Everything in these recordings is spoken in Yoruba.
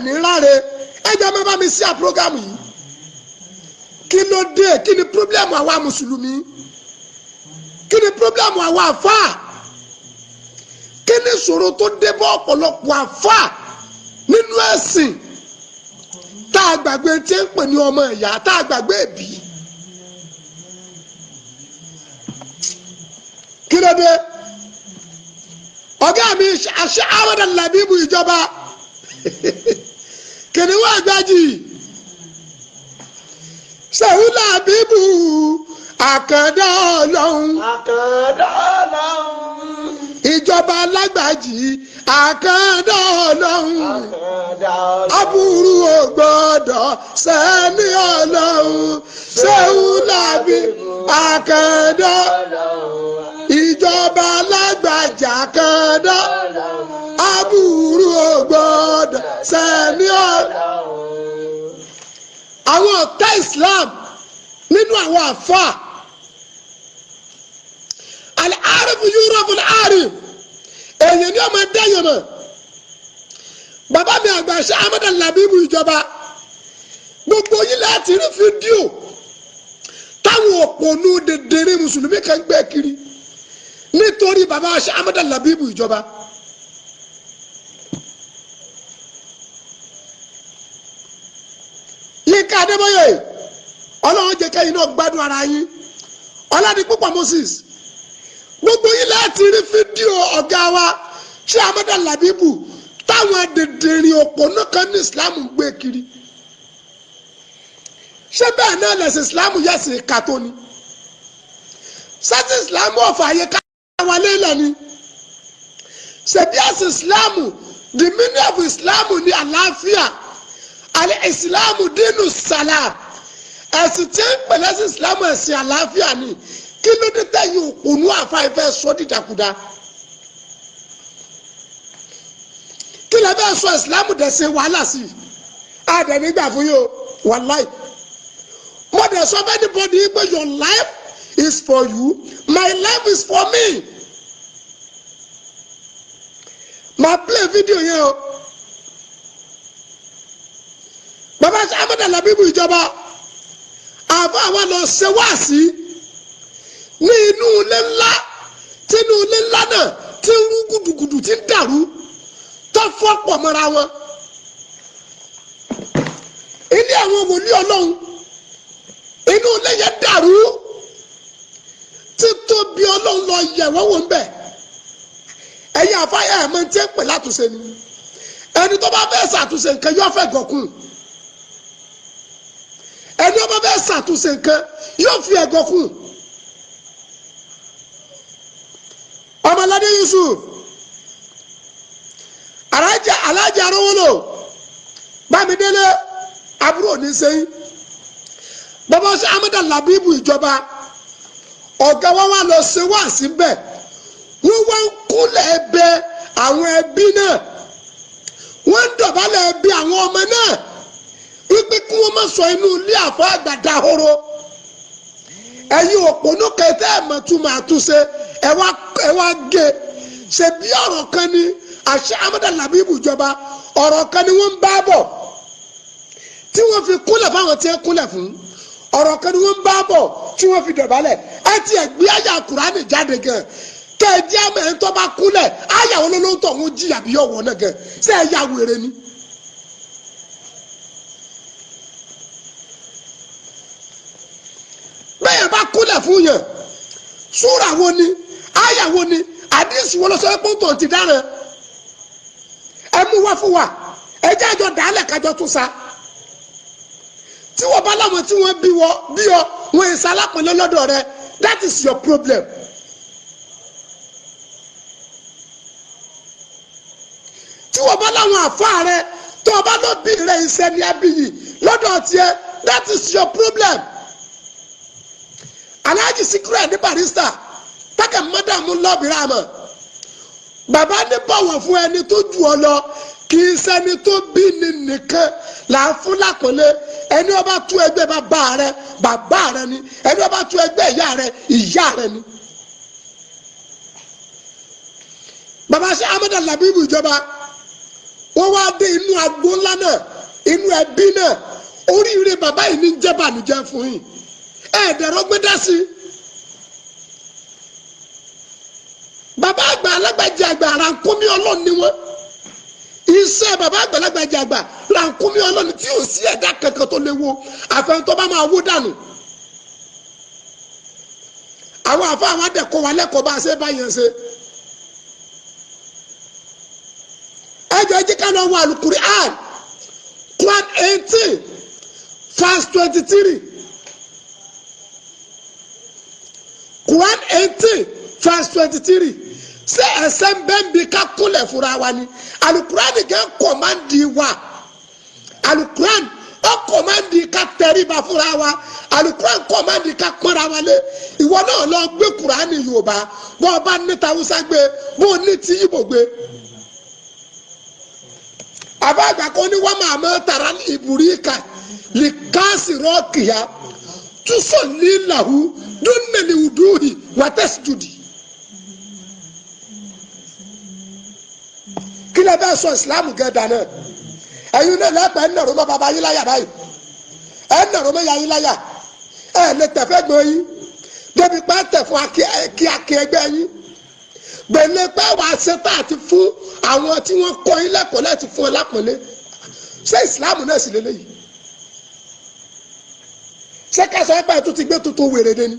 ní ráre ẹ jẹ́ má bá mi sí àpúrógámù yìí kí ló dé kí ni pírọ́blẹ́mù àwa mùsùlùmí kí ni pírọ́blẹ́mù àwa àfáà kí ni ìṣòro tó dé bá ọ̀pọ̀lọpọ̀ àfáà nínú ẹ̀sìn tá a gbàgbé tí ń pè ní ọmọ ìyá tá a gbàgbé ẹbí kí ló dé ọ̀gá mi àṣẹ Ahmad Labeeb ìjọba kìnìún àgbájì Shehu Labeeb àkàndá ọlọ́run ìjọba alágbàjì àkàndá ọlọ́run aburú ò gbọ́dọ̀ sẹ́ni ọlọ́run Shehu Labeeb àkàndá ìjọba alágbàjì àkàndá aburú ò gbọ́dọ̀ sẹ́ni ọlọ́run. àwọn ọ̀tá Islam nínú àwọn àfà al-arif yúrọ̀fù al-arif èèyàn ní ọmọ ẹ̀dẹ́yìn mọ̀ bàbá mi àgbà ṣe Ahmad Labeeb ìjọba gbogbo yín láti rí fídíò táwọn òpònú dèdèrè mùsùlùmí kan gbé kiri nítorí bàbá ṣe Ahmad Labeeb ìjọba. Yínká Adébóyè ọlọ́run jẹ́ kẹ́yìn náà gbádùn ara yín ọlọ́dún púpọ̀ Moses gbogbo yín láti rí fídíò ọ̀gá wa ṣé Ahmad Labeeb táwọn dèdèrè òpònú kan ní Islam gbé kiri ṣé bẹ́ẹ̀ náà lẹ̀sìn Islam yẹ̀sìn kàtó ni sẹ́sìn Islam ọ̀fà ayé ká wà lélẹ̀ ni ṣèbí ẹ̀sìn Islam the meaning of Islam ní àlàáfíà al-Islamu dínú salam ẹ̀sìn tí ń pèlè sí Islam ẹ̀sìn àlàáfíà ni kí ló dé tẹ̀yìn òpònú àfáìfẹ́ sọ dídàkudà kí lè bẹ́ẹ̀ sọ Islam dẹ̀sẹ̀ wàhálà sí i àdẹ̀nígbà fún yóò wàláì mo dẹ̀ sọ fẹ́ anybody pé your life is for you my life is for me ma play video yẹn o. bàbá Ahmad Labeeb ìjọba àbá wa lọ ṣe wáàsí ní inú ilé ńlá tí inú ilé ńlá náà ti ń rú gùdùgùdù tí ń dàrú tó fọ́ pọ̀ mọ́ra wọn ilé àwọn wòlíì Ọlọ́run inú ilé yẹn dàrú tí tóbi Ọlọ́run lọ yẹ̀ wọ́n wò ń bẹ̀ ẹ̀yin àfáyà ẹ̀ mọ́ tí ń pè látúnṣe ni ẹni tó bá fẹ́ ṣàtúnṣe nǹkan yóò fẹ́ gọ̀kùn ẹni ọba bẹ́ẹ̀ ṣàtúnṣe nǹkan yóò fi ẹ̀gọ́ kù. Ọmọládé Yusuf alájà arówólò Bámidélé àbúrò ní sẹ́yìn bàbá ṣe Ahmad Labeeb ìjọba ọ̀gá wa wá lọ ṣe wá síbẹ̀ wọ́n wá ń kúnlẹ̀ ẹ̀bẹ̀ àwọn ẹbí náà wọ́n ń dọ̀bálẹ̀ ẹbí àwọn ọmọ náà wípé kí wọ́n má sọ inú ilé àfọ àgbàdà horo ẹ̀yin òpónú kẹtẹ́ ẹ̀mọ̀túmọ̀ àtúnṣe ẹ̀ wá gé ṣe bí ọ̀rọ̀ kan ní àṣẹ Ahmad Labeeb ìjọba ọ̀rọ̀ kan ni wọ́n ń bá bọ̀ tí wọ́n fi kúnlẹ̀ fáwọn tí wọ́n kúnlẹ̀ fún ọ̀rọ̀ kan ni wọ́n ń bá bọ̀ tí wọ́n fi dọ̀bálẹ̀ ẹ ti ẹ̀ gbé àyà Kùránì jáde gan kẹ́ẹ̀dí àmọ́ ẹ̀ ń tọ́ bá kúnlẹ̀ àyà olólóńtọ̀ wọn jí àbí ọ̀wọ́ náà gan ṣé ẹ ya wèrè ni. bẹ́ẹ̀ bá kúnlẹ̀ fún yàn súrà wo ni àyà wo ni àdìsí wọn lọ sọ pé tó ti dára ẹ mú wá fún wa ẹ jẹ́ àjọ dàálẹ̀ kájọ tún sa tí wọ́n bá láwọn tí wọ́n bí ọ wọn èsì alápọ̀nlé lọ́dọ̀ rẹ that is your problem. tí wọ́n bá láwọn àfáà rẹ tó o bá lọ bí rẹ iṣẹ́ ní abiyì lọ́dọ̀ tiẹ̀ that is your problem. Alhaji Sikiru ní Barrister tákà mọ́dàmú lọ́bìrán àmọ́ bàbá ní bọ̀wọ̀ fún ẹni tó jù ọ lọ kì í ṣẹni tó bí ni nìkan là ń fún lákòólé ẹni ó bá tú ẹgbẹ́ bàbá rẹ ni ẹni ó bá tú ẹgbẹ́ ìyá rẹ ni. bàbá ṣe Ahmad Labeeb ìjọba wọ́n wá dé inú agbo ńlá náà bàbá yìí ní jẹ́ bànújẹ́ fún yín ẹ̀ẹ́dẹ̀rọ̀ gbé dá sí. bàbá àgbà alágbàjì àgbà rànkúnmí ọlọ́run ni wọ́n iṣẹ́ bàbá àgbà alágbàjì àgbà rànkúnmí ọlọ́run tí ò sí ẹ̀dá kankan tó léwu àfẹn tó bá máa wó dànù. àwọn àfa àwọn adẹ̀kọ́ wa lẹ́kọ̀ọ́ bá a ṣe bá yẹn ṣe. ẹjọ́ ẹjẹ́ ká lọ wọ Al-Qur'an Quran 18 verse 23 Quran 18 verse 23 ṣé ẹsẹ̀ ń bẹ́ẹ̀ bí ká kúnlẹ̀ fúnra wa ni Al-Qur'an kẹ́ kọ̀mándì wa Al-Qur'an ó kọ̀mándì ká tẹríba fúnra wa Al-Qur'an kọ̀mándì ká pọ́nra wa lé ìwọ náà lọ gbé Qur'an Yorùbá bó o bá ní tàwùsá gbé bó o ní ti Ìgbò gbé. àbá àgbà kan ní wọ́n máa mọ́ tara ìbúríkà lè káàsì rọ́ọ̀kì ya túnṣọ̀ níláhu dúnnẹ̀lì wùdúhì wàtẹ́síjúdì. kí lè bẹ́ẹ̀ sọ ìsìlámù gẹ̀ẹ́dà náà ẹ̀yin náà lẹ́pẹ́ ẹ̀ nàró mọ́ bàbá yín láyà báyìí ẹ̀ nàró mọ́ ya yín láyà ẹ̀ lè tẹ̀fẹ́ gbọ́ yín débi pé tẹ̀ fún akí ẹgbẹ́ yín gbẹ̀lẹ́ pé wàá ṣetán àti fún àwọn tí wọ́n kọ́ yín lẹ́kọ̀ọ́ láti fún ẹ lápọ̀nlé ṣé ìsìlámù náà sì lélẹ́yìí ṣé kẹsàn-án pẹ̀ tó ti gbé tuntun wèrè dé ni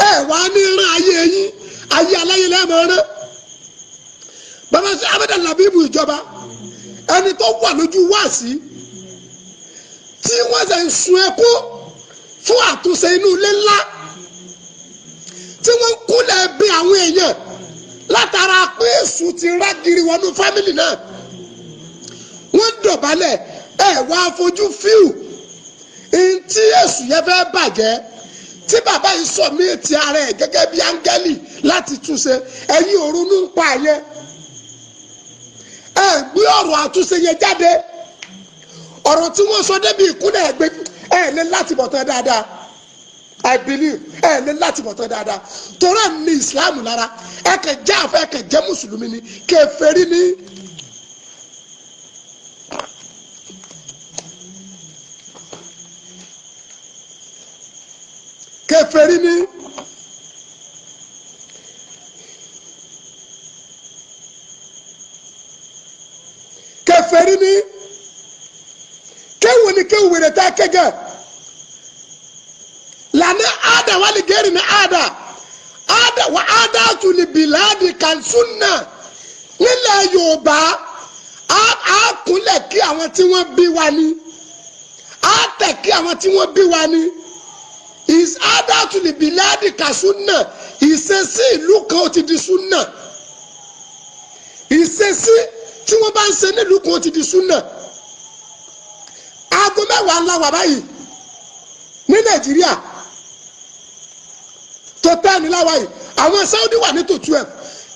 ẹ wà á ní rán ayé yín ayé aláyé lẹ́ẹ̀mọ́ rán bàbá ṣe Ahmed Labeeb ìjọba ẹni tó wà lójú wáàsí tí wọ́n ṣe ń sun ẹkú fún àtúnṣe inú ilé ńlá tí wọ́n ń kúnlẹ̀ bí àwọn èèyàn látara pé èṣù ti rágiri wọnú fámìlì náà wọ́n ń dọ̀bálẹ̀ ẹ̀ wá fojú fíù ntí èṣù yẹn fẹ́ bàjẹ́ tí bàbá yìí sọ mí ti ara ẹ̀ gẹ́gẹ́ bí áńgẹ́lì láti túnṣe ẹ̀yin òrùnú ń pa yẹn ẹ̀ gbé ọ̀rọ̀ àtúnṣe yẹn jáde ọ̀rọ̀ tí wọ́n sọ débi ìkúnlẹ̀ ẹ̀gbẹ́ ẹ̀ lé láti bọ̀ tán dáadáa I believe ẹ̀ lé láti bọ̀ tán dáadáa torí ẹ̀ ní Islam lára ẹ̀ kẹ̀ jẹ́ àfẹ́ ẹ̀ kẹ̀ jẹ́ mùsùlùmí ni kèfèrí ni. kèfèrí ni kèfèrí ni kéwù ni kéwù wèrè tá kẹgẹ lànà àdà wà lè gẹ́rì ní àdà wà àdà tún ní bìláàdì kàlsúnà nílẹ̀ Yorùbá á kúnlẹ̀ kí àwọn tí wọ́n bí wa ni á tẹ̀ kí àwọn tí wọ́n bí wa ni. Is ada to the biladi ka sunna ìṣesí ìlú kan ó ti di sunna ìṣesí tí wọ́n bá ń ṣe nílùú kan ó ti di sunna aago mẹ́wàá ńlá wà báyìí ní Nàìjíríà tó tẹ́ni láwa yìí àwọn Saudi wà ní tó 12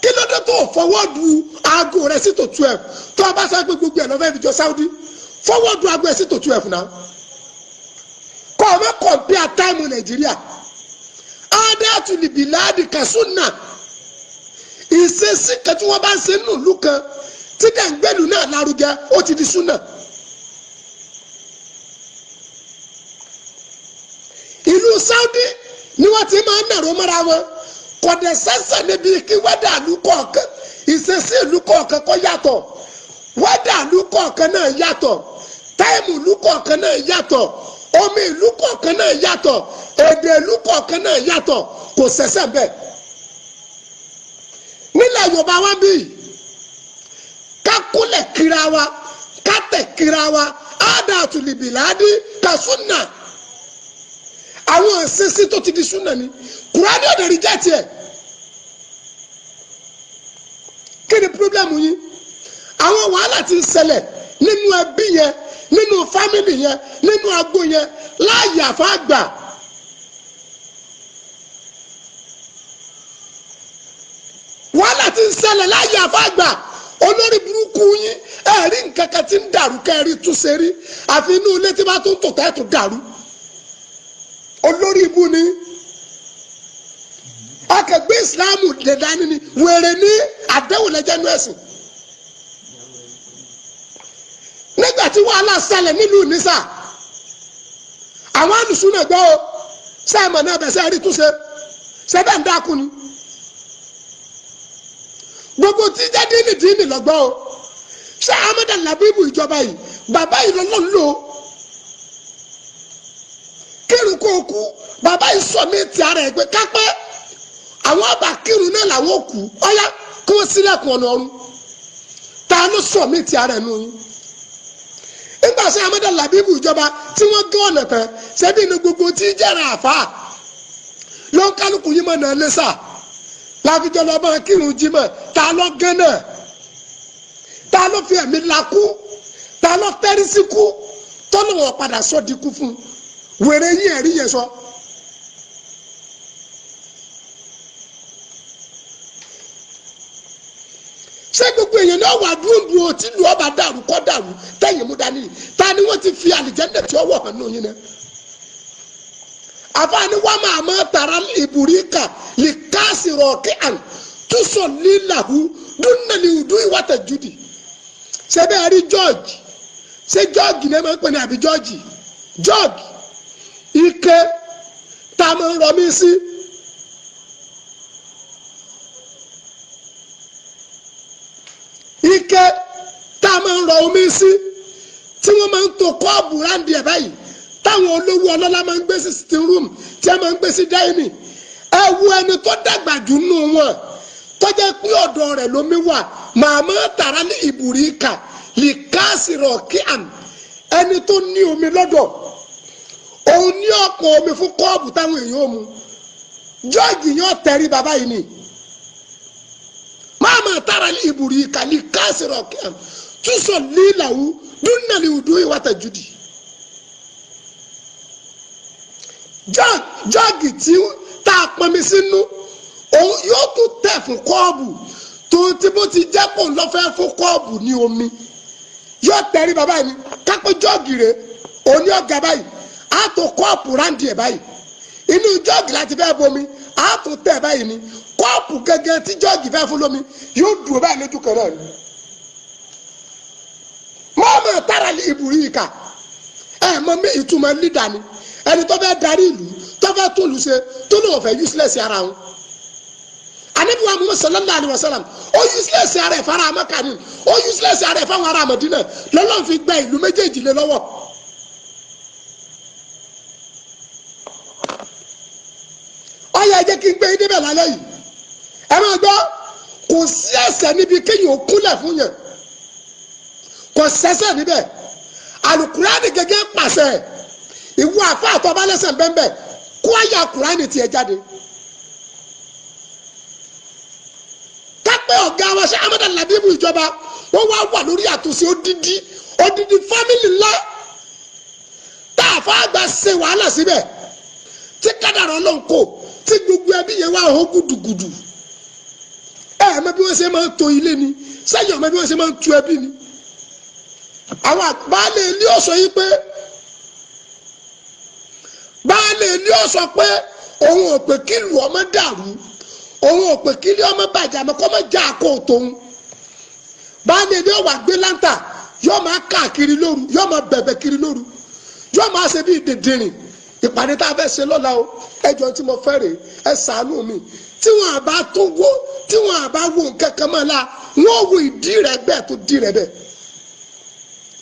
kí ló dé tó fọwọ́dù aago rẹ̀ sí tó 12 tó o bá sọ pé gbogbo ẹ̀ lọ́fẹ́ fi jọ Saudi fọwọ́dù aago ẹ̀ sí tó 12 náà. Kọ̀ọ̀mọ́ compare time Nàìjíríà adatu ni biladi kasunna ìṣesí kan tí wọ́n bá ń ṣe nínú ìlú kan tí dẹ̀ǹgbẹ́lú náà lárugẹ ó ti di súnà. ìlú Saudi ni wọ́n ti máa ń nàró mọ́ra wọn kọ̀dẹ̀ sẹ́sẹ̀ níbi kí wẹ́dà ìlú kọ̀ọ̀kan ìṣesí ìlú kọ̀ọ̀kan kọ́ yàtọ̀ wẹ́dà ìlú kọ̀ọ̀kan náà yàtọ̀ táìmù ìlú kọ̀ọ̀kan náà yàtọ̀ omi ìlú kọ̀ọ̀kan náà yàtọ̀ èdè ìlú kọ̀ọ̀kan náà yàtọ̀ kò ṣẹ̀ṣẹ̀ bẹ́ẹ̀. nílẹ̀ Yorùbá wa bí ká kúnlẹ̀ kíra wa ká tẹ̀ kíra wa ádà àtúlìbìláàdì ká súnà àwọn ìṣesí tó ti di súnà ni Kùránì ọ̀dẹ̀ rí jẹ́ tiẹ̀. kí ni pírọ́blẹ́mù yín àwọn wàhálà ti ń ṣẹlẹ̀ nínú ẹbí yẹn nínú fámìlì yẹn nínú agbo yẹn láàyè àfáàgbà wàhálà ti ń ṣẹlẹ̀ láàyè àfáàgbà olórí burúkú yín ẹ̀rí nǹkan kan ti ń dàrú kẹ́rí túnṣe rí àfi inú ilé tí bá tún tò tẹ́ tó dàrú olórí ibú ni akẹgbẹ́ ìsìláàmù lè dání ni wèrè ní àdéhùn lẹ́jẹ̀ nú ẹ̀sìn nígbà tí wàhálà ṣẹlẹ̀ nílùú Nísà àwọn àlùsùn náà gbọ́ o sẹ́ẹ̀mọ̀ náà bẹ̀ sẹ́ẹ̀rí túnṣe sẹ́bẹ̀ ń dákun ni gbogbo tí jáde nídìí ní lọ́gbọ́ o ṣé Ahmadu Labeeb ìjọba yìí bàbá yìí lọ́lọ́ ń lò kírun kó kú bàbá yìí sọ mí ti ara ẹ̀ pé kápẹ́ àwọn àbá kírun náà làwọn kú ọ̀yá kí wọ́n sílẹ̀kùn ọ̀nà ọ̀run ta ló sọ mí ti ara ẹ̀ nù yín nígbà sí Ahmadu Labeeb ìjọba tí wọ́n gé ọ̀nà tán ṣebí ní gbogbo tí jẹ́ra àfà ló ń kálukú yín mọ̀ náà lẹ́sà láfijọ́ lọ́ bá kírun jímọ̀ ta ló gán náà ta ló fi ẹ̀mí lakú ta ló tẹ́rí sí kú tọ́nà wọn padà sọ di kú fún wèrè yín ẹ̀rí yẹn sọ. ṣé gbogbo èèyàn náà wà dúró tí lu ọba dàrú kọ́ dàrú tẹ̀yìn mú dání ta ni wọ́n ti fi àlìjẹ́ndẹ̀ tí ó wọ̀ hàn nù yín náà. àfààní wa máa mọ tara ìbùríkà lè káàsì rọ̀ọ̀kì àn túnṣọ lílàhù dúnnàlì ìdú ìwátà jùdì. ṣé bẹ́ẹ̀ rí George ṣé George náà máa ń pè ní àbí George George ike tá a máa ń rọmí sí. ike tá a máa ń rọ omi sí tí wọ́n máa ń to kọ́ọ̀bù ráńdì ẹ̀ báyìí táwọn olówó ọlọ́lá máa ń gbé sí sitting room tí wọ́n máa ń gbé sí dining ẹ wo ẹni tó dàgbà jù nù wọn tó jẹ́ pé ọ̀dọ̀ rẹ̀ lómi wà màmá tàrà ní ìbùríkà lè káàsì rọ̀ kí àm ẹni tó ní omi lọ́dọ̀ òun ní ọ̀pọ̀ omi fún kọ́ọ̀bù táwọn èèyàn ò mu jọ́ọ̀gì yóò tẹ̀rí bàbá yìí ni. mama tara li iburika li kasiro kiam tuso lilahu dunna li udui wata judi jọ́ọ̀gì tí tá a pọnmi sínú òun yóò tún tẹ̀ fún kọ́ọ̀bù tó tí bó ti jẹ́ kó lọ́fẹ́ fún kọ́ọ̀bù ní omi yóò tẹ̀rí bàbá yìí kápẹ́ jọ́ọ̀gì rẹ̀ òní ọ̀gá báyìí á tó kọ́ọ̀pù ráńdì ẹ̀ báyìí inú jọ́ọ̀gì láti fẹ́ bomi á tó tẹ̀ báyìí ni kọ́ọ̀pù gẹ́gẹ́ tí jọ́ọ̀gì fẹ́ fún lómi yóò dùn báyìí lójú kan náà ni. mọ́ọ̀mọ́ tara ìbùrí ìka ẹ̀ mọ́ mi ìtumọ̀ lídà ni ẹni tó fẹ́ darí ìlú tó fẹ́ tó lù ṣe tó lóun fẹ́ useless ara wọn. Ànábì wa Muhammad sallallahu alaihi wasallam ó useless ara ẹ̀ fara Mákà ni ó useless ara ẹ̀ fáwọn ará Mádínà lọ́lọ́run fi gba ìlú méjèèjì lé lọ́wọ́. ó yẹ jẹ́ kí n gbé débẹ̀ lálẹ́ yìí ẹ máa gbọ́ kò sí ẹ̀ṣẹ̀ níbi kéèyàn ó kúnlẹ̀ fún yẹn kò sẹ́ṣẹ̀ níbẹ̀ Àlùkùránì gẹ́gẹ́ pàṣẹ ìwọ àfa àtọ́ba lẹ́sẹ̀ bẹ́ẹ̀ kó àyà Kùránì tiẹ̀ jáde. kápẹ́ ọ̀gá wa ṣe Ahmadu Labeeb ìjọba wọ́n wá wà lórí àtúnṣe odidi fámìlì ńlá tá a fọ́ àgbà ṣe wàhálà síbẹ̀ tí kádàrá Ọlọ́run kò tí gbogbo ẹbí yẹn wá hó gùdùgùdù ẹ ẹ mọ̀ bí wọ́n ṣe máa ń to ilé ni sẹ́yìn ọmọ bí wọ́n ṣe máa ń tu ẹbí ni àwọn baálé ilé ọ̀sọ́ yìí pé baálé ilé ọ̀sọ́ pé òun ò pé kí ìlú ọmọ dàrú òun ò pé kí ilé ọmọ bàjẹ́ àmọ́ kọ́ mọ́ já àkó tòun baálé ilé ọ̀wà gbé láńtà yóò máa káàkiri lóru yóò máa bẹ̀bẹ̀ kiri lóru yóò máa ṣe bí dèdèrìn ìpàdé tá a fẹ́ ṣe lọ́la o ẹjọ́ tí mo fẹ́ rè é ṣàánú mi tí wọn àbá tó wó tí wọn àbá wo nǹkan kan mọ́ la wọn wo ìdí rẹ̀ bẹ́ẹ̀ tó dí rẹ̀ bẹ́ẹ̀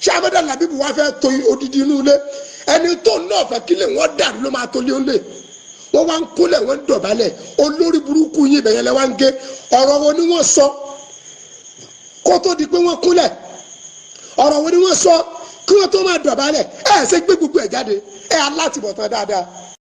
ṣé Ahmadu Labeeb wá fẹ́ to odidi inú ilé ẹni tó náà fẹ́ kílẹ̀ wọ́n dàrú ló máa tó lé ńlẹ̀ wọ́n wá ń kólẹ̀ wọ́n ń dọ̀bálẹ̀ olórí burúkú yín ìbẹ̀yẹn lẹ́ wá ń gé ọ̀rọ̀ wo ni wọ́n sọ kó tó di pé wọ́n kúnlẹ̀ ọ̀rọ̀ wo ni wọ́n sọ kí wọ́n tó máa dọ̀bálẹ̀ ẹ̀ ṣe gbé gbogbo ẹ̀ jáde ẹ̀ alátìbọ̀tán dáadáa